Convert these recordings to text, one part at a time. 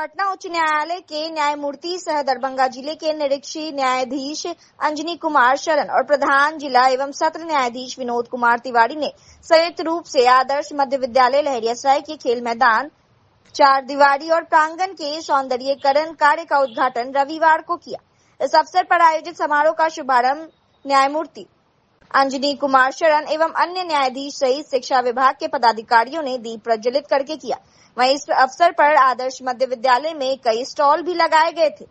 पटना उच्च न्यायालय के न्यायमूर्ति सह दरभंगा जिले के निरीक्षी न्यायाधीश अंजनी कुमार शरण और प्रधान जिला एवं सत्र न्यायाधीश विनोद कुमार तिवारी ने संयुक्त रूप से आदर्श मध्य विद्यालय लहरियासराय के खेल मैदान, चार दीवारी और प्रांगण के सौंदर्यीकरण कार्य का उद्घाटन रविवार को किया। इस अवसर पर आयोजित समारोह का शुभारंभ न्यायमूर्ति अंजनी कुमार शरण एवं अन्य न्यायाधीश सहित शिक्षा विभाग के पदाधिकारियों ने दीप प्रज्वलित करके किया। वहीं इस अवसर पर आदर्श मध्य विद्यालय में कई स्टॉल भी लगाए गए थे,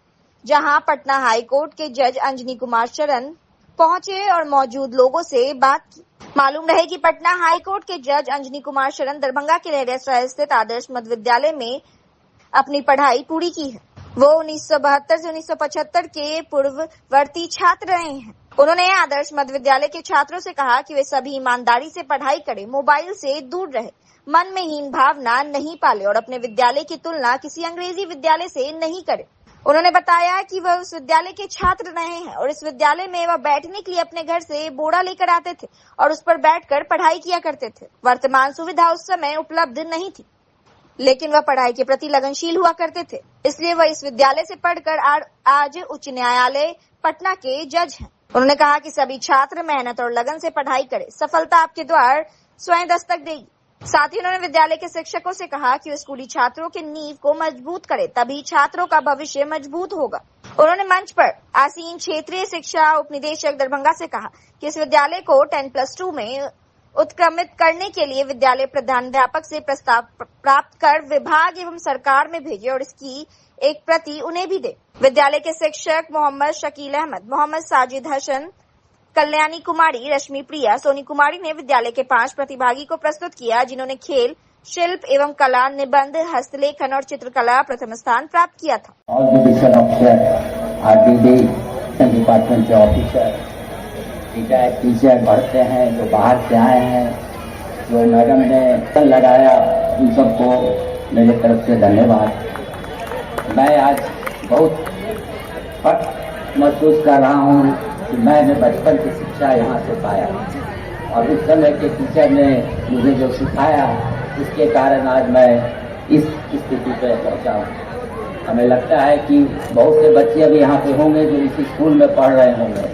जहां पटना हाई कोर्ट के जज अंजनी कुमार शरण पहुंचे और मौजूद लोगों से बात की। मालूम रहे कि पटना हाई कोर्ट के जज अंजनी कुमार शरण दरभंगा के लहरियासराय स्थित आदर्श मध्य विद्यालय में अपनी पढ़ाई पूरी की है। वो 1972 से 1975 के पूर्ववर्ती छात्र रहे हैं। उन्होंने आदर्श मध्य विद्यालय के छात्रों से कहा कि वे सभी ईमानदारी से पढ़ाई करें, मोबाइल से दूर रहे, मन में हीन भावना नहीं पाले और अपने विद्यालय की तुलना किसी अंग्रेजी विद्यालय से नहीं करें। उन्होंने बताया कि वह उस विद्यालय के छात्र रहे हैं और इस विद्यालय में वह बैठने के लिए अपने घर से बोरा लेकर आते थे और उस पर बैठकर पढ़ाई किया करते थे। वर्तमान सुविधा उस समय उपलब्ध नहीं थी, लेकिन वह पढ़ाई के प्रति लगनशील हुआ करते थे, इसलिए वह इस विद्यालय से पढ़कर आज उच्च न्यायालय पटना के जज हैं। उन्होंने कहा कि सभी छात्र मेहनत और लगन से पढ़ाई करें, सफलता आपके द्वार स्वयं दस्तक देगी। साथ ही उन्होंने विद्यालय के शिक्षकों से कहा कि वे स्कूली छात्रों के नींव को मजबूत करें, तभी छात्रों का भविष्य मजबूत होगा। उन्होंने मंच पर आसीन क्षेत्रीय शिक्षा उपनिदेशक दरभंगा से कहा कि इस विद्यालय को 10+2 में उत्क्रमित करने के लिए विद्यालय प्रधानाध्यापक से प्रस्ताव प्राप्त कर विभाग एवं सरकार में भेजे और इसकी एक प्रति उन्हें भी दे। विद्यालय के शिक्षक मोहम्मद शकील अहमद, मोहम्मद साजिद हसन, कल्याणी कुमारी, रश्मि प्रिया, सोनी कुमारी ने विद्यालय के 5 प्रतिभागी को प्रस्तुत किया, जिन्होंने खेल, शिल्प एवं कला, निबंध, हस्तलेखन और चित्रकला प्रथम स्थान प्राप्त किया था। डिपार्टमेंट के ऑफिसर, टीचर पढ़ते हैं, जो बाहर से आए हैं, जो मैडम ने कल लगाया, उन सबको मेरे तरफ से धन्यवाद। मैं आज बहुत फख्र महसूस कर रहा हूँ कि मैंने बचपन की शिक्षा यहाँ से पाया और उस समय के टीचर ने मुझे जो सिखाया, इसके कारण आज मैं इस स्थिति पे पहुँचा हूँ। हमें लगता है कि बहुत से बच्चे अभी यहाँ पे होंगे जो इस स्कूल में पढ़ रहे होंगे।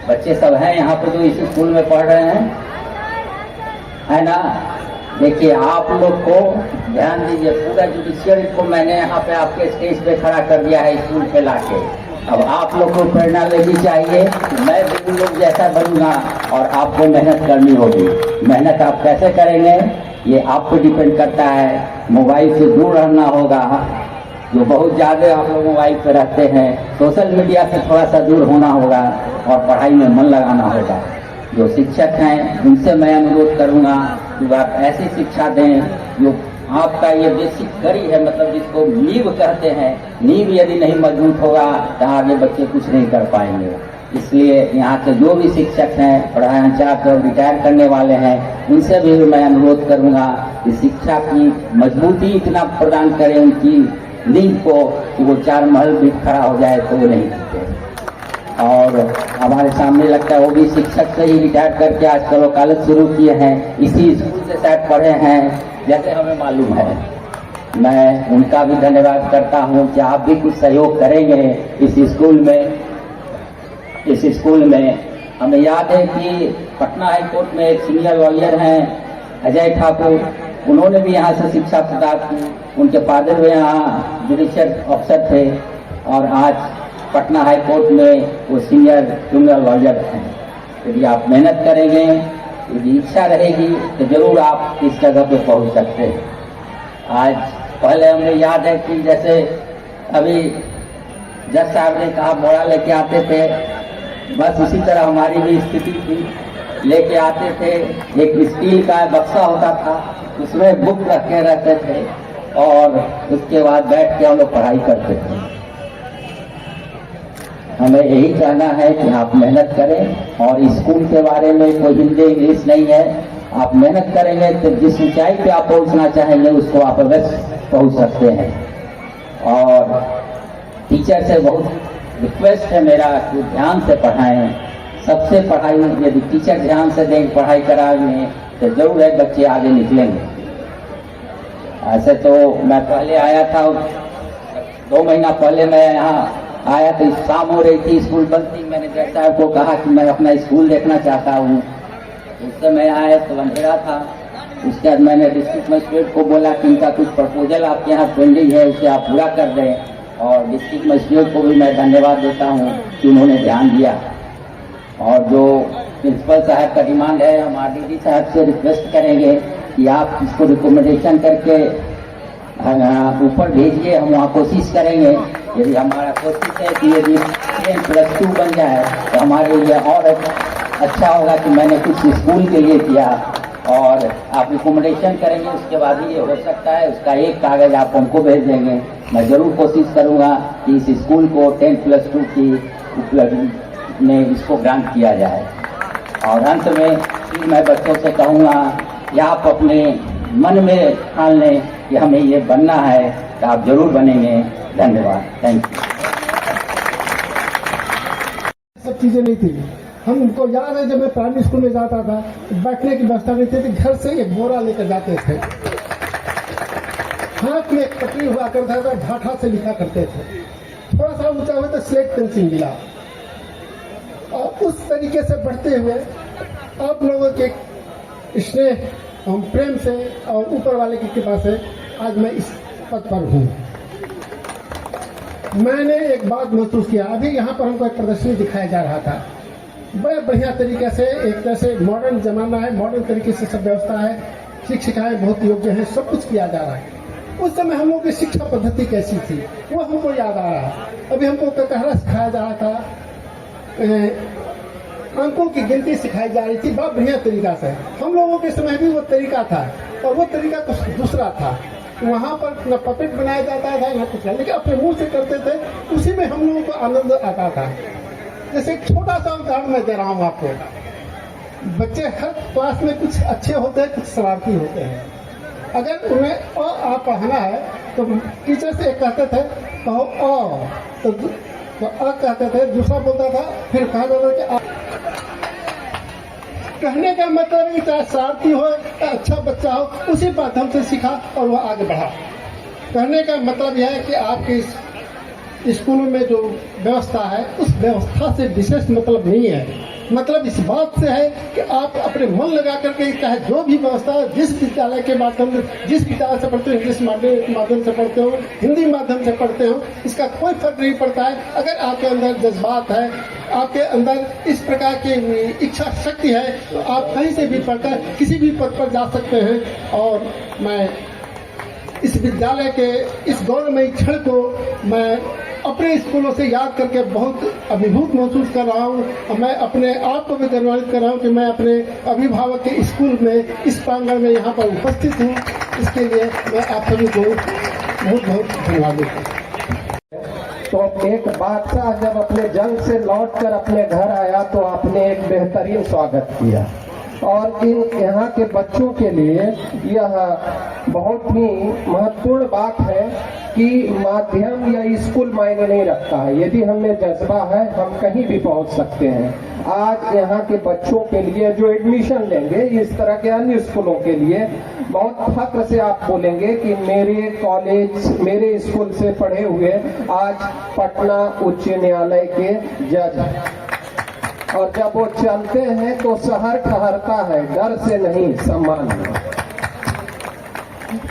बच्चे सब हैं यहाँ पे जो इस स्कूल में पढ़ रहे हैं, है ना। देखिए, आप लोग को ध्यान दीजिए, पूरा जुडिशियरी को मैंने यहाँ पे आपके स्टेज पे खड़ा कर दिया है स्कूल पे लाके। अब आप लोग को प्रेरणा लेनी चाहिए, मैं भी उन लोग जैसा बनूंगा और आपको मेहनत करनी होगी। मेहनत आप कैसे करेंगे ये आप पे डिपेंड करता है। मोबाइल से दूर रहना होगा, जो बहुत ज्यादा आप लोग मोबाइल पे रहते हैं, सोशल मीडिया से थोड़ा सा दूर होना होगा और पढ़ाई में मन लगाना होगा। जो शिक्षक हैं उनसे मैं अनुरोध करूंगा कि आप ऐसी शिक्षा दें जो आपका ये बेसिक कड़ी है, मतलब जिसको नींव कहते हैं। नींव यदि नहीं मजबूत होगा तो आगे बच्चे कुछ नहीं कर पाएंगे। इसलिए यहाँ के जो भी शिक्षक हैं, पढ़ाई और रिटायर करने वाले हैं, उनसे भी मैं अनुरोध करूंगा कि शिक्षा की मजबूती इतना प्रदान करें उनकी नींव को कि वो 4 महल भी खड़ा हो जाए तो वो नहीं टिके। और हमारे सामने लगता है वो भी शिक्षक से ही रिटायर करके आजकल वकालत शुरू किए हैं, इसी स्कूल से शायद पढ़े हैं जैसे हमें मालूम है। मैं उनका भी धन्यवाद करता हूं कि आप भी कुछ सहयोग करेंगे इस स्कूल में। हमें याद है कि पटना हाई कोर्ट में एक सीनियर लॉयर हैं अजय ठाकुर, उन्होंने भी यहाँ से शिक्षा प्राप्त की। उनके फादर भी यहाँ जुडिशियल अफसर थे और आज पटना हाई कोर्ट में वो सीनियर क्रिमिनल लॉयर हैं। यदि आप मेहनत करेंगे, यदि इच्छा रहेगी तो जरूर आप इस जगह पे पहुंच सकते हैं। आज पहले हमें याद है कि जैसे अभी जज साहब ने कहा बोरा लेके आते थे, बस उसी तरह हमारी भी स्थिति थी। लेके आते थे, एक स्टील का बक्सा होता था, उसमें बुक रख के रहते थे और उसके बाद बैठ के हम लोग पढ़ाई करते थे। हमें यही कहना है कि आप मेहनत करें और स्कूल के बारे में कोई हिंदी इंग्लिश नहीं है। आप मेहनत करेंगे तो जिस ऊंचाई पे आप पहुंचना चाहेंगे उसको आप अवश्य पहुंच सकते हैं। और टीचर से बहुत रिक्वेस्ट है मेरा कि ध्यान से पढ़ाएं। सबसे पढ़ाई यदि टीचर ध्यान से देंगे, पढ़ाई कराएंगे तो जरूर है बच्चे आगे निकलेंगे। ऐसे तो मैं पहले आया था 2 महीना पहले मैं यहाँ आया तो शाम हो रही थी, स्कूल बंद थी। मैंने जज साहब को कहा कि मैं अपना स्कूल देखना चाहता हूँ। उस समय आया तो अंधेरा था। उसके बाद मैंने डिस्ट्रिक्ट मजिस्ट्रेट को बोला कि इनका कुछ प्रपोजल आपके यहाँ पेंडिंग है, उसे आप पूरा कर दें। और डिस्ट्रिक्ट मजिस्ट्रेट को भी मैं धन्यवाद देता हूँ कि उन्होंने ध्यान दिया। और जो प्रिंसिपल साहब का डिमांड है, हम आरडीडी साहब से रिक्वेस्ट करेंगे कि आप इसको रिकमेंडेशन करके ऊपर भेजिए, हम वहाँ कोशिश करेंगे। यदि हमारा कोशिश है कि यदि 10+2 बन जाए तो हमारे लिए और अच्छा होगा कि मैंने कुछ स्कूल के लिए किया। और आप रिकमेंडेशन करेंगे, उसके बाद ही ये हो सकता है। उसका एक कागज आप हमको भेज देंगे। मैं जरूर कोशिश करूँगा कि इस स्कूल को 10+2 की उपलब्धि में इसको ग्रांट किया जाए। और अंत में फिर मैं बच्चों से कहूँगा कि आप अपने मन में ठान लें कि हमें ये बनना है, तो आप जरूर बनेंगे। धन्यवाद, थैंक यू। सब चीजें नहीं थी। हमको याद है जब मैं प्राइमरी स्कूल में जाता था, बैठने की व्यवस्था नहीं थी। घर से एक बोरा लेकर जाते थे, हाथ में एक पटरी हुआ करता था, ढाठा से लिखा करते थे। थोड़ा सा ऊंचा हुआ तो स्लेट पेंसिल मिला। और उस तरीके से बढ़ते हुए आप लोगों के स्नेह प्रेम से और ऊपर वाले की कृपा से आज मैं इस पद पर हूँ। मैंने एक बात महसूस किया, अभी यहाँ पर हमको एक प्रदर्शनी दिखाया जा रहा था। बड़े बढ़िया तरीके से, एक तरह से मॉडर्न जमाना है, मॉडर्न तरीके से सब व्यवस्था है, शिक्षिकाएं बहुत योग्य हैं, सब कुछ किया जा रहा है। उस समय हम लोगों की शिक्षा पद्धति कैसी थी वो हमको याद आ रहा है। अभी हमको कटहरा सिखाया जा रहा था, अंकों की गिनती सिखाई जा रही थी, बहुत बढ़िया तरीका से। हम लोगों के समय भी वो तरीका था, और वो तरीका कुछ दूसरा था। वहाँ पर न पपेट बनाया जाता था न कुछ, लेकिन अपने मुंह से करते थे, उसी में हम लोगों को आनंद आता था। जैसे एक छोटा सा उदाहरण मैं दे रहा हूँ आपको। बच्चे हर क्लास में कुछ अच्छे होते हैं, कुछ शरारती होते हैं। अगर उन्हें अ आ पढ़ाना है तो टीचर से एक कहते थे कहो अ, तो अ कहते थे, दूसरा बोलता था, फिर कहा जाता था कि आ। कहने का मतलब है चाहे शरारती हो या अच्छा बच्चा हो, उसी माध्यम से सीखा और वह आगे बढ़ा। कहने का मतलब यह है कि आपके स्कूलों में जो व्यवस्था है उस व्यवस्था से विशेष मतलब नहीं है। मतलब इस बात से है कि आप अपने मन लगा करके, चाहे जो भी व्यवस्था है, जिस विद्यालय के माध्यम से, जिस विद्यालय से पढ़ते हो, इंग्लिश माध्यम से पढ़ते हो, हिंदी माध्यम से पढ़ते हो, इसका कोई फर्क नहीं पड़ता है। अगर आपके अंदर जज्बात है, आपके अंदर इस प्रकार की इच्छा शक्ति है, तो आप कहीं से भी पढ़कर किसी भी पद पर जा सकते हैं। और मैं इस विद्यालय के इस गौरवमयी क्षण को मैं अपने स्कूलों से याद करके बहुत अभिभूत महसूस कर रहा हूँ। और मैं अपने आप को भी गर्वित कर रहा हूँ कि मैं अपने अभिभावक के स्कूल में, इस प्रांगण में यहाँ पर उपस्थित हूँ। इसके लिए मैं आप सभी को बहुत बहुत धन्यवाद देता हूँ। तो एक बादशाह जब अपने जंग से लौटकर अपने घर आया तो आपने एक बेहतरीन स्वागत किया। और इन यहाँ के बच्चों के लिए यह बहुत ही महत्वपूर्ण बात है कि माध्यम या स्कूल मायने नहीं रखता है। यदि हमें जज्बा है हम कहीं भी पहुंच सकते हैं। आज यहाँ के बच्चों के लिए जो एडमिशन लेंगे, इस तरह के अन्य स्कूलों के लिए बहुत फख्र से आप बोलेंगे कि मेरे कॉलेज, मेरे स्कूल से पढ़े हुए आज पटना उच्च न्यायालय के जज हैं। और जब वो चलते हैं तो शहर ठहरता है, डर से नहीं, सम्मान में।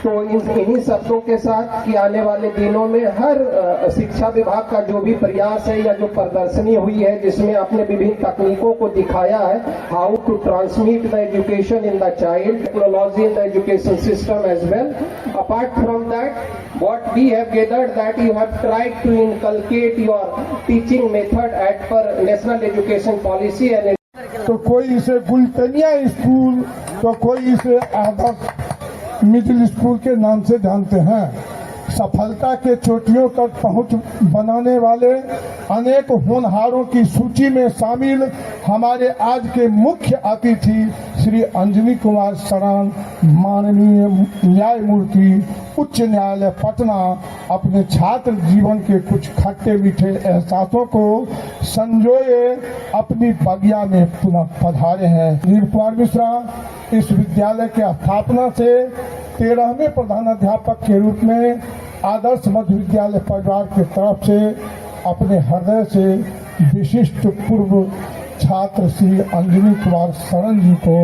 तो इन्हीं शब्दों के साथ कि आने वाले दिनों में हर शिक्षा विभाग का जो भी प्रयास है या जो प्रदर्शनी हुई है, जिसमें आपने विभिन्न तकनीकों को दिखाया है, how to transmit the education in the child, technology in the education system as well. Apart from that, what we have gathered that you have tried to inculcate your teaching method as per national education policy and तो कोई इसे गुलतनिया school, तो कोई इसे आदर्श middle school के नाम से जानते हैं। सफलता के चोटियों तक पहुंच बनाने वाले अनेक होनहारों की सूची में शामिल हमारे आज के मुख्य अतिथि श्री अंजनी कुमार शरण, माननीय न्यायमूर्ति उच्च न्यायालय पटना, अपने छात्र जीवन के कुछ खट्टे मीठे एहसासों को संजोए अपनी बगिया में पुनः पधारे हैं। नील कुमार मिश्रा इस विद्यालय के स्थापना से 13वें प्रधानाध्यापक के रूप में आदर्श मध्य विद्यालय परिवार की तरफ से अपने हृदय से विशिष्ट पूर्व छात्र श्री अंजनी कुमार शरण जी को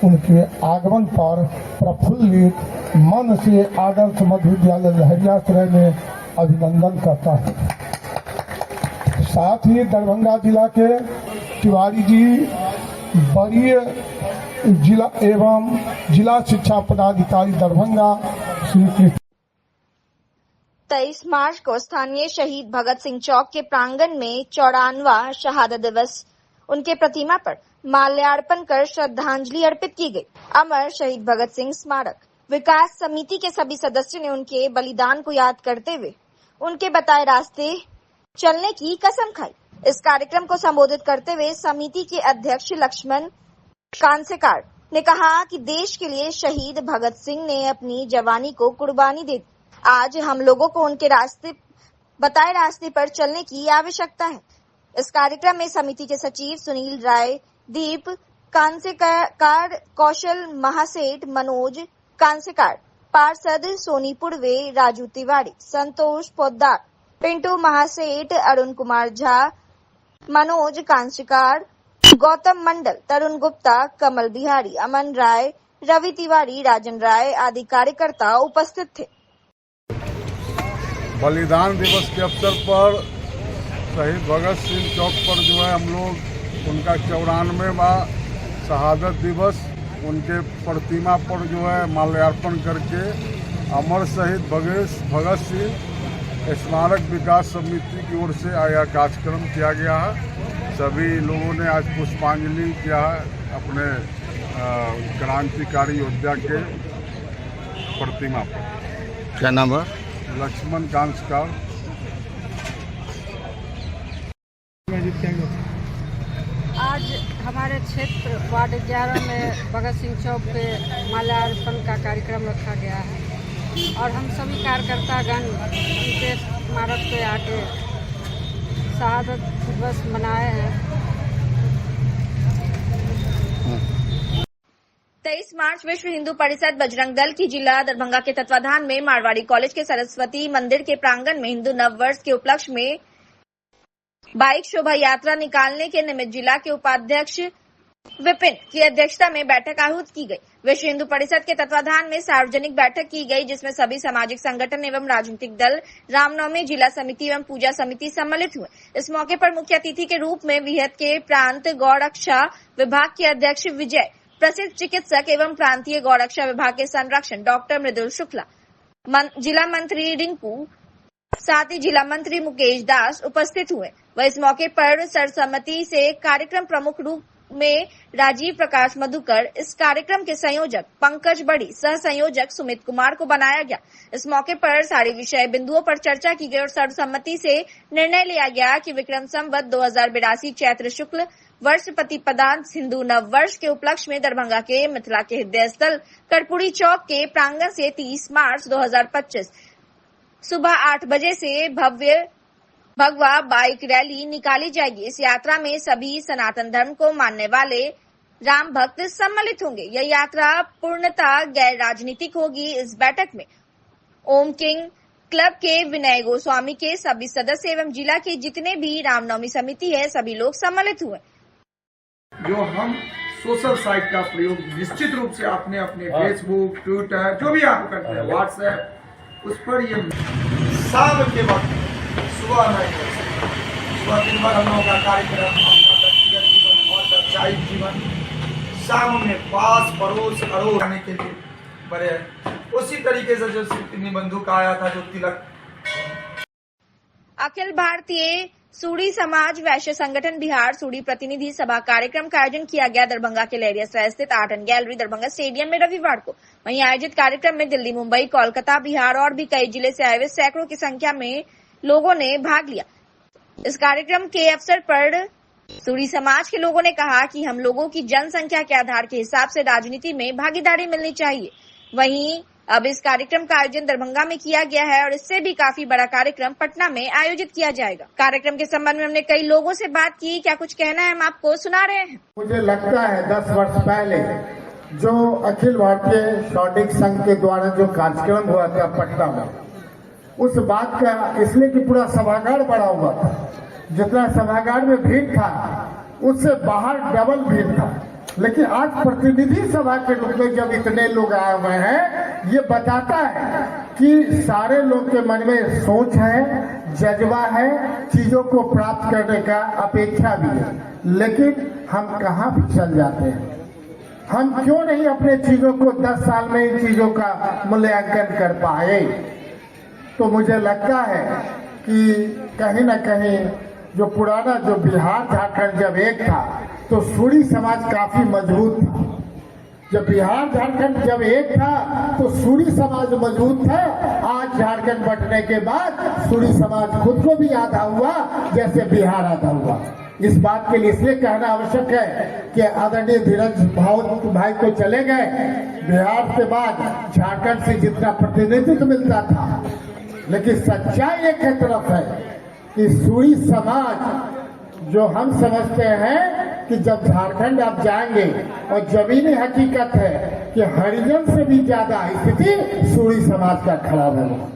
उनके आगमन पर प्रफुल्लित मन से आदर्श मध्य विद्यालय लहरियासराय में अभिनंदन करता है। साथ ही दरभंगा जिला के तिवारी जी वरीय जिला एवं जिला शिक्षा पदाधिकारी दरभंगा श्री 23 मार्च को स्थानीय शहीद भगत सिंह चौक के प्रांगण में 94वां शहादत दिवस उनके प्रतिमा पर माल्यार्पण कर श्रद्धांजलि अर्पित की गई। अमर शहीद भगत सिंह स्मारक विकास समिति के सभी सदस्यों ने उनके बलिदान को याद करते हुए उनके बताए रास्ते चलने की कसम खाई। इस कार्यक्रम को संबोधित करते हुए समिति के अध्यक्ष लक्ष्मण कांसेकार ने कहा कि देश के लिए शहीद भगत सिंह ने अपनी जवानी को कुर्बानी दे दी। आज हम लोगों को उनके बताए रास्ते पर चलने की आवश्यकता है। इस कार्यक्रम में समिति के सचिव सुनील राय, दीप कांसेकार, कौशल महासेठ, मनोज कांसेकार, पार्षद सोनी पुड़वे, राजू तिवारी, संतोष पोद्दार, पिंटू महासेठ, अरुण कुमार झा, मनोज कांसेकार, गौतम मंडल, तरुण गुप्ता, कमल बिहारी, अमन राय, रवि तिवारी, राजन राय आदि कार्यकर्ता उपस्थित थे। बलिदान दिवस के अवसर पर शहीद भगत सिंह चौक पर जो है हम लोग उनका 94वां शहादत दिवस उनके प्रतिमा पर जो है माल्यार्पण करके अमर शहीद भगत सिंह स्मारक विकास समिति की ओर से यह कार्यक्रम किया गया है। सभी लोगों ने आज पुष्पांजलि किया है अपने क्रांतिकारी योद्धा के प्रतिमा पर। क्या नाम है? लक्ष्मण कांसेकार। आज हमारे क्षेत्र वार्ड 11 में भगत सिंह चौक पे माल्यार्पण का कार्यक्रम रखा गया है और हम सभी कार्यकर्तागण उनके स्मारक पे आके शहादत दिवस मनाए हैं। 23 मार्च विश्व हिंदू परिषद बजरंग दल की जिला दरभंगा के तत्वाधान में मारवाड़ी कॉलेज के सरस्वती मंदिर के प्रांगण में हिंदू नववर्ष के उपलक्ष्य में बाइक शोभा यात्रा निकालने के निमित्त जिला के उपाध्यक्ष विपिन की अध्यक्षता में बैठक आहूत की गई। विश्व हिंदू परिषद के तत्वाधान में सार्वजनिक बैठक की गई जिसमें सभी सामाजिक संगठन एवं राजनीतिक दल, रामनवमी जिला समिति एवं पूजा समिति सम्मिलित हुए। इस मौके पर मुख्य अतिथि के रूप में विहत के प्रांत गौरक्षा विभाग के अध्यक्ष विजय, प्रसिद्ध चिकित्सक एवं प्रांतीय गौरक्षा विभाग के संरक्षण डॉक्टर मृदुल शुक्ला, जिला मंत्री रिंकू, साथ ही जिला मंत्री मुकेश दास उपस्थित हुए। वह इस मौके पर सर्वसम्मति से कार्यक्रम प्रमुख रूप में राजीव प्रकाश मधुकर, इस कार्यक्रम के संयोजक पंकज बड़ी, सह संयोजक सुमित कुमार को बनाया गया। इस मौके पर सारे विषय बिंदुओं पर चर्चा की गई और सर्वसम्मति से निर्णय लिया गया कि विक्रम संवत 2082 चैत्र शुक्ल वर्ष प्रतिपदान हिंदू नव वर्ष के उपलक्ष्य में दरभंगा के मिथिला के हृदय स्थल कर्पूरी चौक के प्रांगण से 30 मार्च 2025 सुबह 8 बजे से भगवा बाइक रैली निकाली जाएगी। इस यात्रा में सभी सनातन धर्म को मानने वाले राम भक्त सम्मिलित होंगे। यह यात्रा पूर्णतः गैर राजनीतिक होगी। इस बैठक में ओम किंग क्लब के विनय गोस्वामी के सभी सदस्य एवं जिला के जितने भी रामनवमी समिति है सभी लोग सम्मिलित हुए। जो हम सोशल साइट का प्रयोग निश्चित रूप से आपने अपने फेसबुक, ट्विटर, जो भी आप करते हैं, व्हाट्सएप, उस पर ये शाम के वक्त सुबह दिन भर हम लोगों का कार्यक्रम, व्यक्तिगत जीवन और व्यावसायिक जीवन, शाम में पास पड़ोस अड़ोस आने के लिए बड़े उसी तरीके से जो निबंधु का आया था, जो तिलक। अखिल भारतीय सूडी समाज वैश्य संगठन बिहार सूडी प्रतिनिधि सभा कार्यक्रम का आयोजन किया गया दरभंगा के लहरियासराय स्थित art and gallery Darbhanga stadium में रविवार को। वहीं आयोजित कार्यक्रम में दिल्ली, मुंबई, कोलकाता, बिहार और भी कई जिले से आए हुए सैकड़ों की संख्या में लोगों ने भाग लिया। इस कार्यक्रम के अवसर पर सूडी समाज के लोगों ने कहा कि हम लोगों की जनसंख्या के आधार के हिसाब से राजनीति में भागीदारी मिलनी चाहिए। वहीं अब इस कार्यक्रम का आयोजन दरभंगा में किया गया है और इससे भी काफी बड़ा कार्यक्रम पटना में आयोजित किया जाएगा। कार्यक्रम के संबंध में हमने कई लोगों से बात की। क्या कुछ कहना है हम आपको सुना रहे हैं। मुझे लगता है 10 वर्ष पहले जो अखिल भारतीय सौडिक संघ के द्वारा जो कार्यक्रम हुआ था पटना में, उस बात का, इसलिए कि पूरा सभागार बड़ा हुआ था, जितना सभागार में भीड़ था उससे बाहर डबल भीड़ था। लेकिन आज प्रतिनिधि सभा के रूप में जब इतने लोग आए हुए हैं, ये बताता है कि सारे लोग के मन में सोच है, जज्बा है, चीजों को प्राप्त करने का अपेक्षा भी है। लेकिन हम कहाँ फिसल जाते हैं? हम क्यों नहीं अपने चीजों को 10 साल में इन चीजों का मूल्यांकन कर पाए? तो मुझे लगता है कि कहीं ना कहीं जो पुराना जो बिहार झारखंड जब एक था तो सूरी समाज काफी मजबूत था। जब बिहार झारखंड जब एक था तो सूरी समाज मजबूत था। आज झारखंड बंटने के बाद सूरी समाज खुद को भी आधा हुआ जैसे बिहार आधा हुआ। इस बात के लिए इसलिए कहना आवश्यक है कि आदरणीय धीरज भाई तो चले गए, बिहार के बाद झारखंड से जितना प्रतिनिधित्व मिलता था, लेकिन सच्चाई एक तरफ है कि सूरी समाज जो हम समझते हैं कि जब झारखंड आप जाएंगे और जमीनी हकीकत है कि हरिजन से भी ज्यादा स्थिति सूरी समाज का खराब है।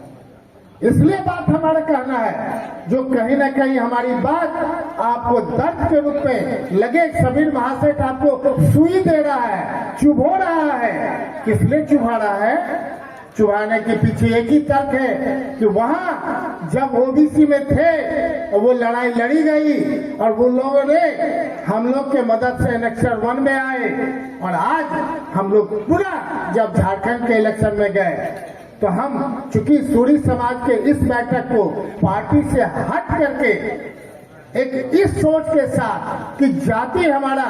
इसलिए बात हमारा कहना है, जो कहीं ना कहीं हमारी बात आपको दर्द के रूप में लगे, समीर महासेठ आपको सुई दे रहा है, चुभो रहा है। किस लिए चुभा रहा है? चुभाने के पीछे एक ही तर्क है कि वहां जब ओबीसी में थे वो लड़ाई लड़ी गई और वो लोगों ने हम लोग के मदद से इलेक्शन 1 में आए, और आज हम लोग पूरा जब झारखंड के इलेक्शन में गए तो हम चूंकि सूरी समाज के इस बैठक को पार्टी से हट करके एक इस सोच के साथ कि जाति हमारा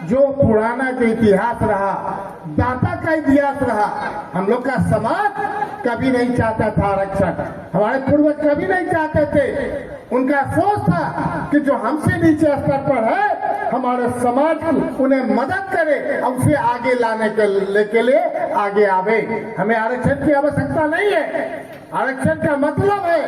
जो पुराना जो इतिहास रहा, दाता का इतिहास रहा, हम लोग का समाज कभी नहीं चाहता था आरक्षण, हमारे पूर्वज कभी नहीं चाहते थे। उनका सोच था कि जो हमसे नीचे स्तर पर है हमारे समाज उन्हें मदद करे और उसे आगे लाने के लिए आगे आवे। हमें आरक्षण की आवश्यकता नहीं है। आरक्षण का मतलब है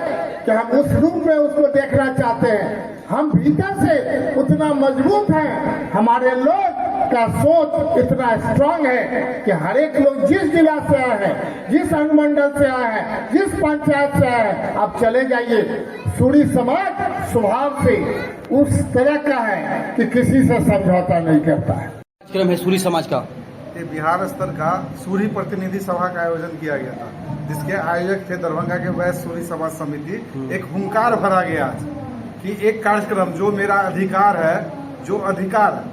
कि हम उस रूप में उसको देखना चाहते हैं। हम भीतर से उतना मजबूत हैं, हमारे लोग का सोच इतना स्ट्रांग है कि हर एक लोग जिस जिला से आए हैं, जिस अनुमंडल से आए हैं, जिस पंचायत से आए हैं, आप चले जाइए, सूरी समाज स्वभाव से उस तरह का है कि किसी से समझौता नहीं करता है। कार्यक्रम है सूरी समाज का, ये बिहार स्तर का सूरी प्रतिनिधि सभा का आयोजन किया गया था, जिसके आयोजक थे दरभंगा के वैश्य सूरी समाज समिति। एक हुंकार भरा गया आज कि एक कार्यक्रम जो मेरा अधिकार है, जो अधिकार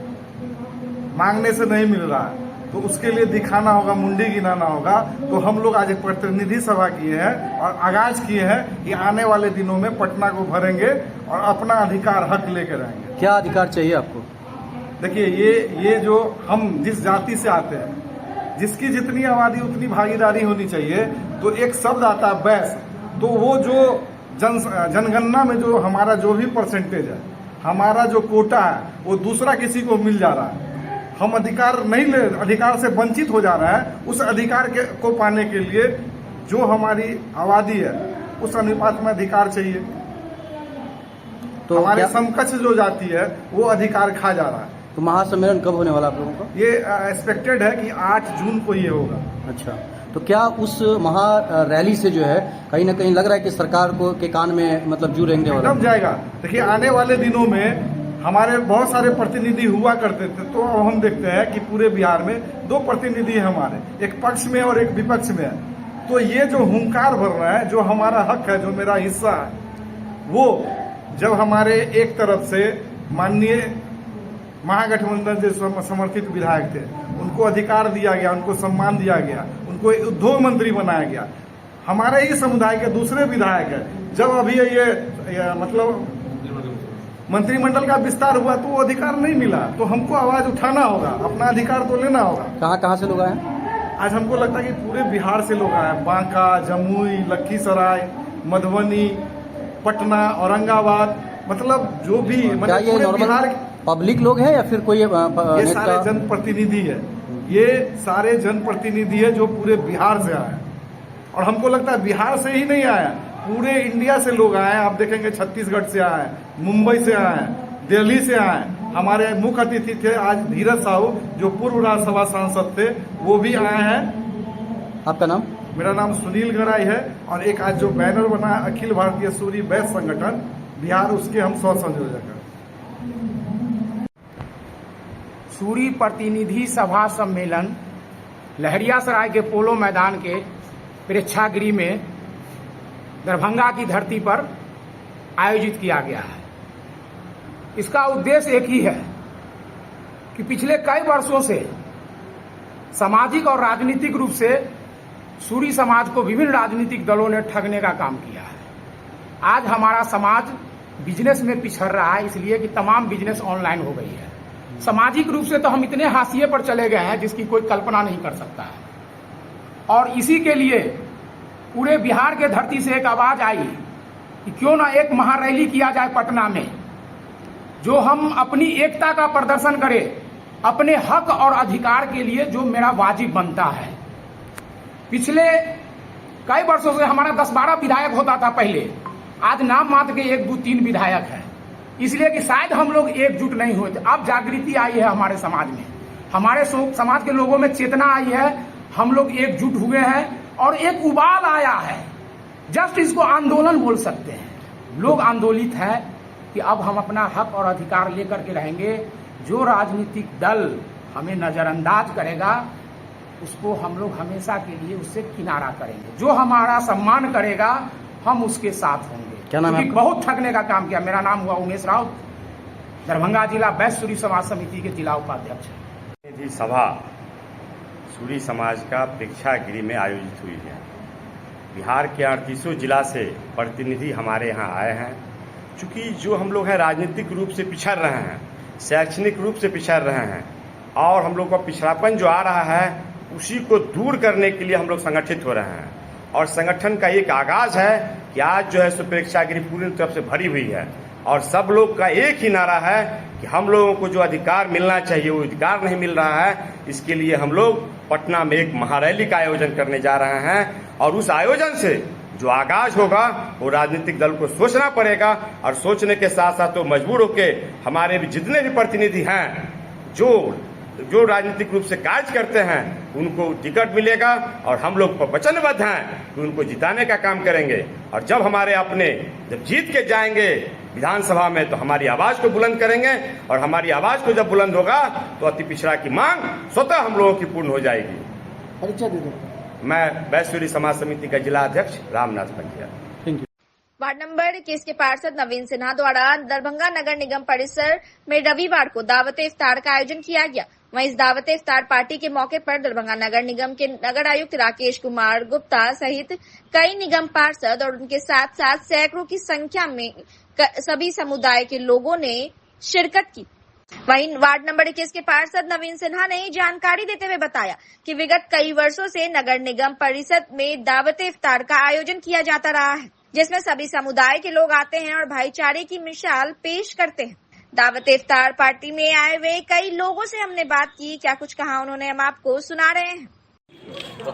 मांगने से नहीं मिल रहा है, तो उसके लिए दिखाना होगा, मुंडी गिनाना होगा। तो हम लोग आज एक प्रतिनिधि सभा किए हैं और आगाज किए हैं कि आने वाले दिनों में पटना को भरेंगे और अपना अधिकार हक लेकर आएंगे। क्या अधिकार चाहिए आपको? देखिए, ये जो हम जिस जाति से आते हैं, जिसकी जितनी आबादी उतनी भागीदारी होनी चाहिए। तो एक शब्द आता है वैश्य, तो वो जो जनगणना में जो हमारा जो भी परसेंटेज है, हमारा जो कोटा है, वो दूसरा किसी को मिल जा रहा है। हम अधिकार नहीं ले, अधिकार से वंचित हो जा रहा है। उस अधिकार को पाने के लिए जो हमारी आबादी है उस अनुपात में अधिकार चाहिए। तो हमारे समकक्ष जो जाति है वो अधिकार खा जा रहा है। तो महासम्मेलन कब होने वाला आप लोगों का? ये एक्सपेक्टेड है कि 8 जून को ये होगा। अच्छा, तो क्या उस महा रैली से जो है कहीं ना कहीं लग रहा है कि सरकार को के कान में मतलब जू रेंगने वाला कब जाएगा? देखिए, आने वाले दिनों में हमारे बहुत सारे प्रतिनिधि हुआ करते थे, तो अब हम देखते हैं कि पूरे बिहार में 2 प्रतिनिधि हैं हमारे, एक पक्ष में और एक विपक्ष में है। तो ये जो हुंकार भर रहा है, जो हमारा हक है, जो मेरा हिस्सा है, वो जब हमारे एक तरफ से माननीय महागठबंधन से समर्थित विधायक थे, उनको अधिकार दिया गया, उनको सम्मान दिया गया, उनको उद्योग मंत्री बनाया गया। हमारे ही समुदाय के दूसरे विधायक है, जब अभी ये मतलब मंत्रिमंडल का विस्तार हुआ तो वो अधिकार नहीं मिला। तो हमको आवाज उठाना होगा, अपना अधिकार तो लेना होगा। कहाँ से लोग आए? आज हमको लगता है कि पूरे बिहार से लोग आए, बांका, जमुई, लखीसराय, मधुबनी, पटना, औरंगाबाद, मतलब जो भी मतलब पूरे बिहार पब्लिक लोग हैं या फिर कोई ये सारे जनप्रतिनिधि है, ये सारे जनप्रतिनिधि है जो पूरे बिहार से आए। और हमको लगता है बिहार से ही नहीं आया, पूरे इंडिया से लोग आए हैं। आप देखेंगे छत्तीसगढ़ से आए, मुंबई से आए, दिल्ली से आए। हमारे मुख्य अतिथि थे आज धीरज साहू, जो पूर्व राज्यसभा सांसद थे, वो भी आए हैं। आपका नाम? मेरा नाम सुनील गराई है और एक आज जो बैनर बना है अखिल भारतीय सूरी वैश्य संगठन बिहार, उसके हम सह संयोजक हैं। सूरी प्रतिनिधि सभा सम्मेलन लहरियासराय के पोलो मैदान के प्रेक्षागृह में दरभंगा की धरती पर आयोजित किया गया है। इसका उद्देश्य एक ही है कि पिछले कई वर्षों से सामाजिक और राजनीतिक रूप से सूरी समाज को विभिन्न राजनीतिक दलों ने ठगने का काम किया है। आज हमारा समाज बिजनेस में पिछड़ रहा है, इसलिए कि तमाम बिजनेस ऑनलाइन हो गई है। सामाजिक रूप से तो हम इतने हाशिए पर चले गए हैं जिसकी कोई कल्पना नहीं कर सकता है। और इसी के लिए पूरे बिहार के धरती से एक आवाज आई कि क्यों ना एक महारैली किया जाए पटना में, जो हम अपनी एकता का प्रदर्शन करें, अपने हक और अधिकार के लिए जो मेरा वाजिब बनता है। पिछले कई वर्षों से हमारा 10-12 विधायक होता था पहले, आज नाम मात्र के 1-2-3 विधायक हैं, इसलिए कि शायद हम लोग एकजुट नहीं हुए थे। अब जागृति आई है हमारे समाज में, हमारे समाज के लोगों में चेतना आई है, हम लोग एकजुट हुए हैं और एक उबाल आया है। जस्ट इसको आंदोलन बोल सकते हैं। लोग आंदोलित हैं कि अब हम अपना हक और अधिकार लेकर के रहेंगे। जो राजनीतिक दल हमें नजरअंदाज करेगा उसको हम लोग हमेशा के लिए उससे किनारा करेंगे। जो हमारा सम्मान करेगा हम उसके साथ होंगे। क्या नाम है? बहुत ठगने का काम किया। मेरा नाम हुआ उमेश राउत, दरभंगा जिला वैश्य सूरी समाज समिति के जिला उपाध्यक्ष। प्रतिनिधि सभा सूरी समाज का प्रेक्षागृह में आयोजित हुई है। बिहार के 38 जिला से प्रतिनिधि हमारे यहाँ आए हैं। चूंकि जो हम लोग हैं राजनीतिक रूप से पिछड़ रहे हैं, शैक्षणिक रूप से पिछड़ रहे हैं और हम लोग का पिछड़ापन जो आ रहा है उसी को दूर करने के लिए हम लोग संगठित हो रहे हैं। और संगठन का एक आगाज है कि आज जो है सो प्रेक्षागृह पूरी तरफ से भरी हुई है और सब लोग का एक ही नारा है कि हम लोगों को जो अधिकार मिलना चाहिए वो अधिकार नहीं मिल रहा है। इसके लिए हम लोग पटना में एक महारैली का आयोजन करने जा रहे हैं और उस आयोजन से जो आगाज होगा वो राजनीतिक दल को सोचना पड़ेगा और सोचने के साथ साथ तो मजबूर होकर हमारे भी जितने भी प्रतिनिधि हैं जो राजनीतिक रूप से कार्य करते हैं उनको टिकट मिलेगा और हम लोग वचनबद्ध हैं कि उनको जिताने का काम करेंगे। और जब हमारे अपने जब जीत के जाएंगे विधानसभा में तो हमारी आवाज को बुलंद करेंगे और हमारी आवाज को जब बुलंद होगा तो अति पिछड़ा की मांग स्वतः हम लोगों की पूर्ण हो जाएगी। परिचय दे दो। मैं वैश्य सूरी समाज समिति का जिला अध्यक्ष रामनाथ पंजिया। वार्ड नंबर 21 के पार्षद नवीन सिन्हा द्वारा दरभंगा नगर निगम परिसर में रविवार को दावत इफ्तार का आयोजन किया गया। वहीं इस दावत इफ्तार पार्टी के मौके पर दरभंगा नगर निगम के नगर आयुक्त राकेश कुमार गुप्ता सहित कई निगम पार्षद और उनके साथ साथ सैकड़ों की संख्या में सभी समुदाय के लोगों ने शिरकत की। वहीं वार्ड नंबर 21 के पार्षद नवीन सिन्हा ने जानकारी देते हुए बताया कि विगत कई वर्षों से नगर निगम परिषद में दावत इफ्तार का आयोजन किया जाता रहा है, जिसमें सभी समुदाय के लोग आते हैं और भाईचारे की मिसाल पेश करते हैं। दावत इफ्तार पार्टी में आए हुए कई लोगों से हमने बात की, क्या कुछ कहा उन्होंने, हम आपको सुना रहे हैं।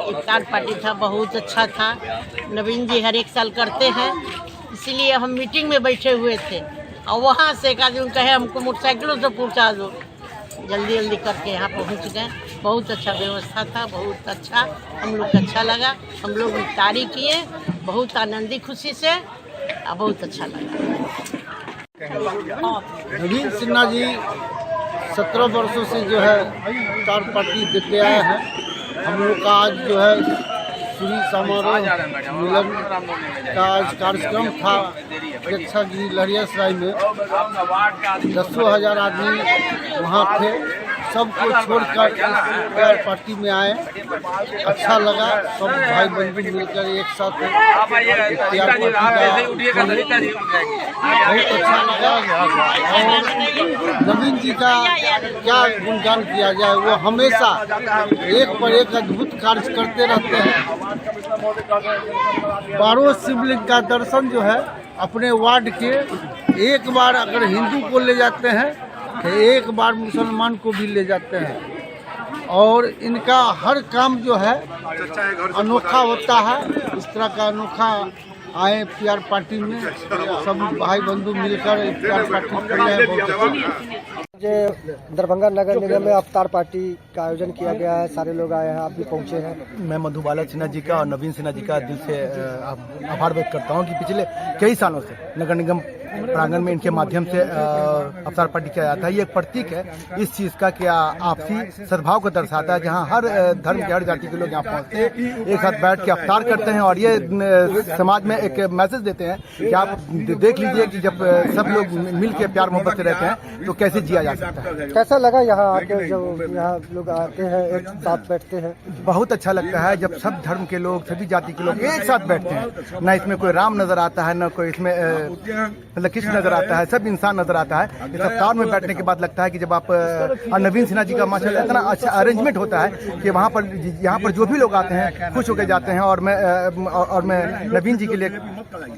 इफ्तार पार्टी था, बहुत अच्छा था। नवीन जी हर एक साल करते हैं, इसीलिए हम मीटिंग में बैठे हुए थे और वहाँ से एक आदमी कहे हमको मोटरसाइकिलों से पहुँचा दो। जल्दी जल्दी करके यहाँ पहुँच गए। बहुत अच्छा व्यवस्था था, बहुत अच्छा, हम लोग को अच्छा लगा। हम लोग इफ्तारी किए बहुत आनंदी खुशी से और बहुत अच्छा लगा। नवीन सिन्हा जी 17 वर्षों से जो है इफ्तार पार्टी देते आए हैं। हम लोग का आज जो है सूरी समारोह मिलन का आज कार्यक्रम था प्रेक्षागृह लहरियासराय में। 10,000 आदमी वहाँ थे, सबको छोड़कर इफ्तार पार्टी में आए। अच्छा लगा, सब भाई बंधु मिलकर एक साथ इफ्तार पार्टी बहुत अच्छा लगा। और नवीन जी का क्या गुणगान किया जाए, वो हमेशा एक पर एक अद्भुत कार्य करते रहते हैं। 12 शिवलिंग का दर्शन जो है अपने वार्ड के एक बार अगर हिंदू को ले जाते हैं तो एक बार मुसलमान को भी ले जाते हैं और इनका हर काम जो है अनोखा होता है। इस तरह का अनोखा आए इफ्तार पार्टी में सब भाई बंधु मिलकर इफ्तार पार्टी कर रहे हैं। बहुत दरभंगा नगर निगम में अवतार पार्टी का आयोजन किया गया है, सारे लोग आए हैं, आप भी पहुंचे हैं। मैं मधुबाला सिन्हा जी का और नवीन सिन्हा जी का दिल से आभार व्यक्त करता हूं कि पिछले कई सालों से नगर निगम प्रांगण में इनके माध्यम से अवतार पार्टी किया जाता है। ये एक प्रतीक है इस चीज़ का कि आपसी सद्भाव को दर्शाता है, जहां हर धर्म के हर जाति के लोग यहाँ पहुँचते हैं, एक साथ बैठ के अवतार करते हैं और ये समाज में एक मैसेज देते हैं कि आप देख लीजिए कि जब सब लोग मिल के प्यार मोहब्बत से रहते हैं तो कैसे जिया जा सकता है। कैसा लगा यहाँ आके, जब यहाँ लोग आते हैं एक साथ बैठते हैं? बहुत अच्छा लगता है जब सब धर्म के लोग, सभी जाति के लोग एक साथ बैठते हैं। न इसमें कोई राम नजर आता है, न कोई इसमें कृष्ण नजर आता है, सब इंसान नजर आता है। इस अवतार में बैठने के बाद लगता है कि जब आप और नवीन सिन्हा जी का माशाल्लाह इतना अच्छा अरेंजमेंट होता है कि वहाँ पर यहाँ पर जो भी लोग आते हैं खुश होकर जाते हैं। और मैं नवीन जी के लिए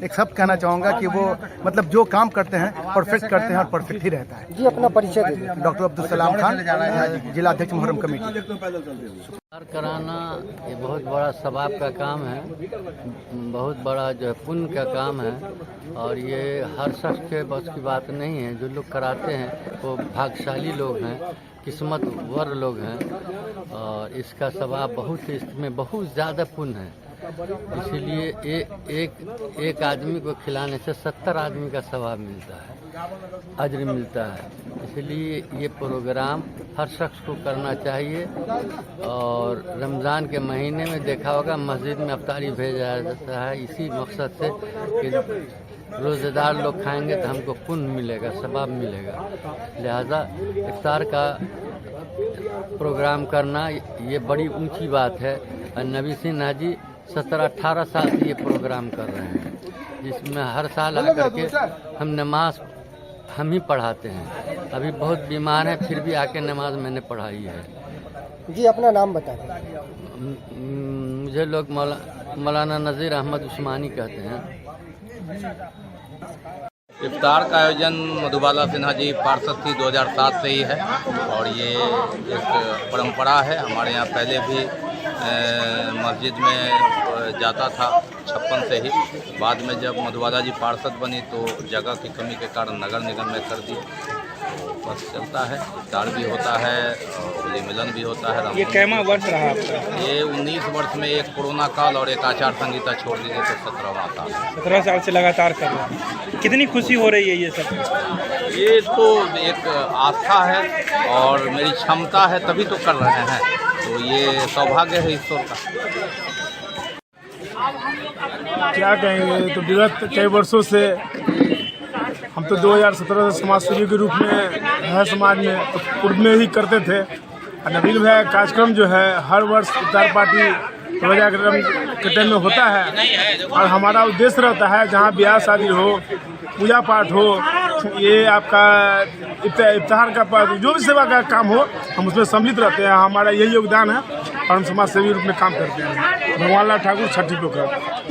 एक शब्द कहना चाहूँगा कि वो मतलब जो काम करते हैं परफेक्ट करते हैं और परफेक्ट ही रहता है। जी, अपना परिचय दीजिए। डॉक्टर अब्दुल सलाम खान, जिला अध्यक्ष मुहर्रम कमेटी। कराना ये बहुत बड़ा सवाब का काम है, बहुत बड़ा जो है पुण्य का काम है और ये हर शख्स के बस की बात नहीं है। जो लोग कराते हैं वो भाग्यशाली लोग हैं, किस्मतवर लोग हैं और इसका सवाब बहुत, इसमें बहुत ज़्यादा पुण्य है। इसीलिए एक आदमी को खिलाने से 70 आदमी का सवाब मिलता है, अज्र मिलता है। इसलिए ये प्रोग्राम हर शख्स को करना चाहिए। और रमज़ान के महीने में देखा होगा मस्जिद में अफ्तारी भेजा जाता है इसी मकसद से कि रोज़ेदार लोग खाएंगे तो हमको पुण्य मिलेगा, सवाब मिलेगा। लिहाजा इफ्तार का प्रोग्राम करना ये बड़ी ऊंची बात है। और नवीन सिन्हा जी 17-18 साल से ये प्रोग्राम कर रहे हैं, जिसमें हर साल आकर के हम नमाज हम ही पढ़ाते हैं। अभी बहुत बीमार हैं फिर भी आके नमाज मैंने पढ़ाई है। जी, अपना नाम बताएं। मुझे लोग मौलाना नज़ीर अहमद उस्मानी कहते हैं। इफ्तार का आयोजन मधुबाला सिन्हा जी पार्षद थी 2007 से ही है और ये एक परंपरा है। हमारे यहाँ पहले भी मस्जिद में जाता था 56 से ही। बाद में जब मधुबाला जी पार्षद बनी तो जगह की कमी के कारण नगर निगम में कर दी। बस चलता है, इफ्तार भी होता है और होली मिलन भी होता है। ये कैमा वर्ष रहा आपका? ये 19 वर्ष में एक कोरोना काल और एक आचार संहिता छोड़ दीजिए तो 17वां साल। 17 साल से लगातार कर रहे हैं। कितनी खुशी हो रही है ये सब? ये तो एक आस्था है और मेरी क्षमता है तभी तो कर रहे हैं, तो ये सौभाग्य है ईश्वर का। क्या कहेंगे, तो विगत कई वर्षों से हम तो 2017 से समाज सेवी के रूप में है समाज में, तो पूर्व में ही करते थे। नवीन भाई कार्यक्रम जो है हर वर्ष इफ्तार पार्टी कार्यक्रम के टाइम में होता है और हमारा उद्देश्य रहता है जहाँ ब्याह शादी हो, पूजा पाठ हो, ये आपका इफ्तार का जो भी सेवा का काम हो हम उसमें सम्मिलित रहते हैं। हमारा यही योगदान है और हम समाज सेवी रूप में काम करते हैं। भगवान लाल ठाकुर, छठी पोखर।